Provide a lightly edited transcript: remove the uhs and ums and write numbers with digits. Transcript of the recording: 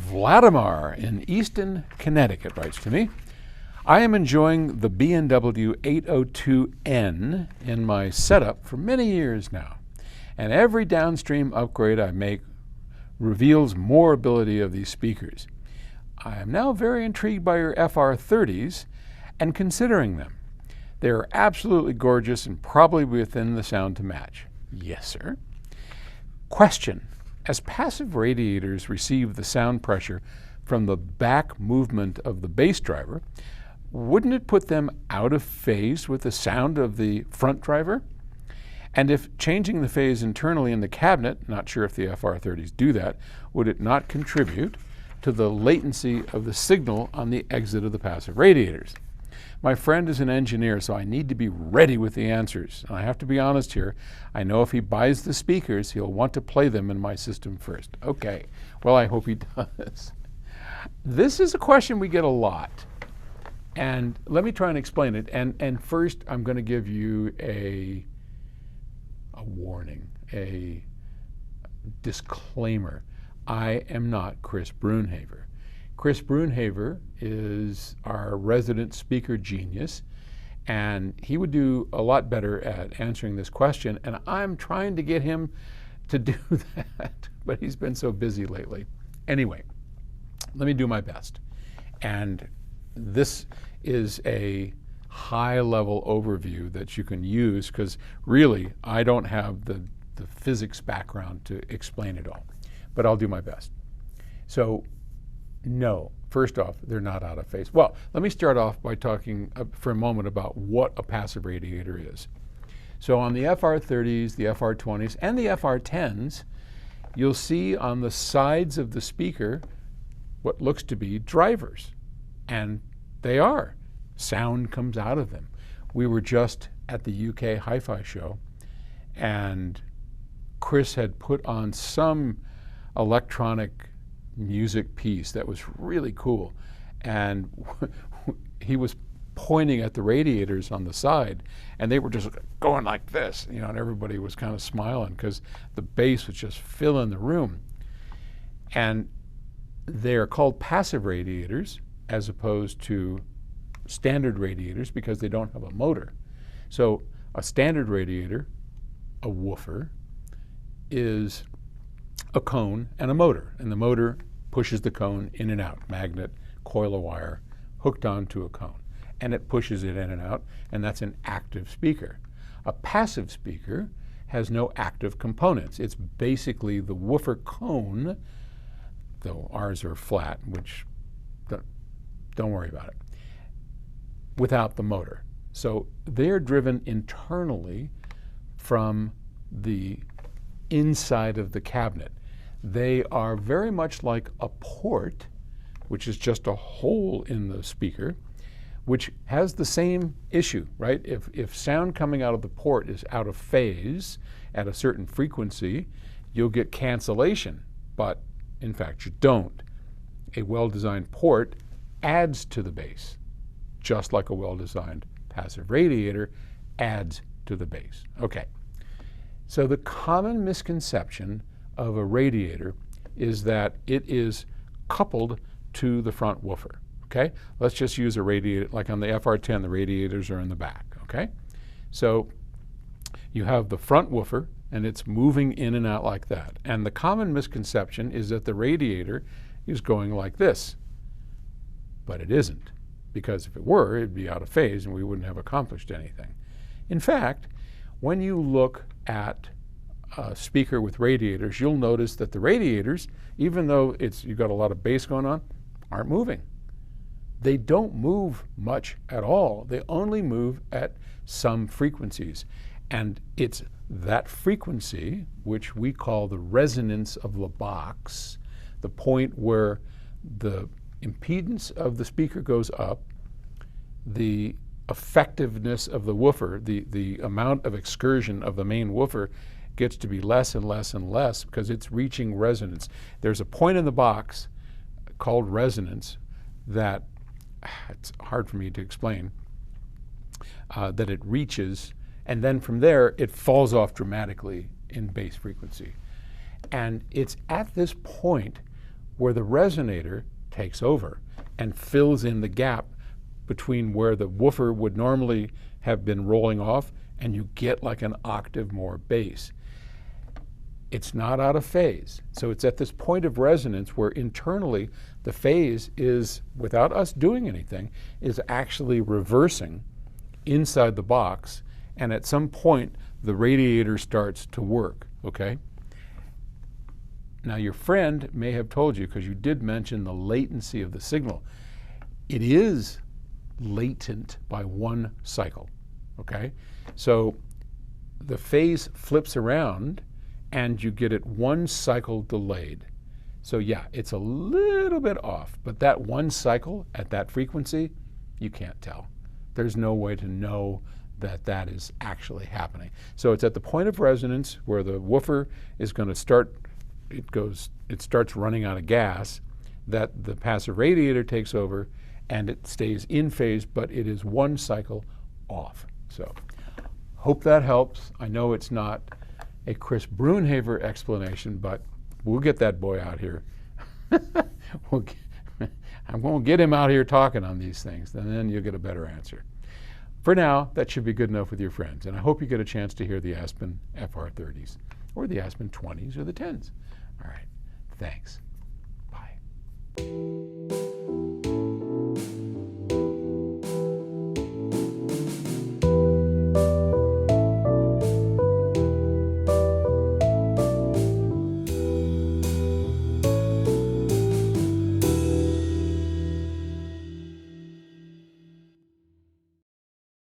Vladimir in Easton, Connecticut writes to me, I am enjoying the B&W 802N in my setup for many years now, and every downstream upgrade I make reveals more ability of these speakers. I am now very intrigued by your FR30s and considering them. They are absolutely gorgeous and probably within the sound to match. Yes, sir. Question. As passive radiators receive the sound pressure from the back movement of the bass driver, wouldn't it put them out of phase with the sound of the front driver? And if changing the phase internally in the cabinet, not sure if the FR30s do that, would it not contribute to the latency of the signal on the exit of the passive radiators? My friend is an engineer, so I need to be ready with the answers. And I have to be honest here. I know if he buys the speakers, he'll want to play them in my system first. Okay, well, I hope he does. This is a question we get a lot. And let me try and explain it. And first, I'm going to give you a warning, a disclaimer. I am not Chris Brunhaver. Chris Brunhaver is our resident speaker genius, and he would do a lot better at answering this question, and I'm trying to get him to do that, but he's been so busy lately. Anyway, let me do my best. And this is a high-level overview that you can use, because really, I don't have the physics background to explain it all, but I'll do my best. So, no, first off, they're not out of phase. Well, let me start off by talking for a moment about what a passive radiator is. So on the FR30s, the FR20s, and the FR10s, you'll see on the sides of the speaker what looks to be drivers. And they are. Sound comes out of them. We were just at the UK Hi-Fi show, and Chris had put on some electronic music piece that was really cool, and he was pointing at the radiators on the side, and they were just going like this, you know, and everybody was kind of smiling because the bass was just filling the room. And they're called passive radiators as opposed to standard radiators because they don't have a motor. So a standard radiator, a woofer, is a cone and a motor, and the motor pushes the cone in and out, magnet, coil of wire, hooked onto a cone, and it pushes it in and out, and that's an active speaker. A passive speaker has no active components. It's basically the woofer cone, though ours are flat, which don't worry about it, without the motor. So they're driven internally from the inside of the cabinet. They are very much like a port, which is just a hole in the speaker, which has the same issue, right? If sound coming out of the port is out of phase at a certain frequency, you'll get cancellation, but in fact you don't. A well-designed port adds to the bass, just like a well-designed passive radiator adds to the bass. Okay, so the common misconception of a radiator is that it is coupled to the front woofer, okay? Let's just use a radiator, like on the FR10, the radiators are in the back, okay? So you have the front woofer, and it's moving in and out like that. And the common misconception is that the radiator is going like this, but it isn't, because if it were, it'd be out of phase and we wouldn't have accomplished anything. In fact, when you look at a speaker with radiators, you'll notice that the radiators, even though you've got a lot of bass going on, aren't moving. They don't move much at all. They only move at some frequencies. And it's that frequency, which we call the resonance of the box, the point where the impedance of the speaker goes up, the effectiveness of the woofer, the amount of excursion of the main woofer gets to be less and less and less because it's reaching resonance. There's a point in the box called resonance that, it's hard for me to explain, that it reaches, and then from there it falls off dramatically in bass frequency. And it's at this point where the resonator takes over and fills in the gap between where the woofer would normally have been rolling off, and you get like an octave more bass. It's not out of phase. So it's at this point of resonance where internally the phase is, without us doing anything, is actually reversing inside the box, and at some point the radiator starts to work, okay? Now your friend may have told you, because you did mention the latency of the signal, it is latent by 1 cycle, okay? So the phase flips around and you get it 1 cycle delayed. So yeah, it's a little bit off, but that 1 cycle at that frequency, you can't tell. There's no way to know that that is actually happening. So it's at the point of resonance where the woofer is going to start, it starts running out of gas, that the passive radiator takes over and it stays in phase, but it is 1 cycle off. So hope that helps. I know it's not a Chris Brunhaver explanation, but we'll get that boy out here. I'm going to get him out here talking on these things, and then you'll get a better answer. For now, that should be good enough with your friends, and I hope you get a chance to hear the Aspen FR30s, or the Aspen 20s, or the 10s. All right, thanks. Bye.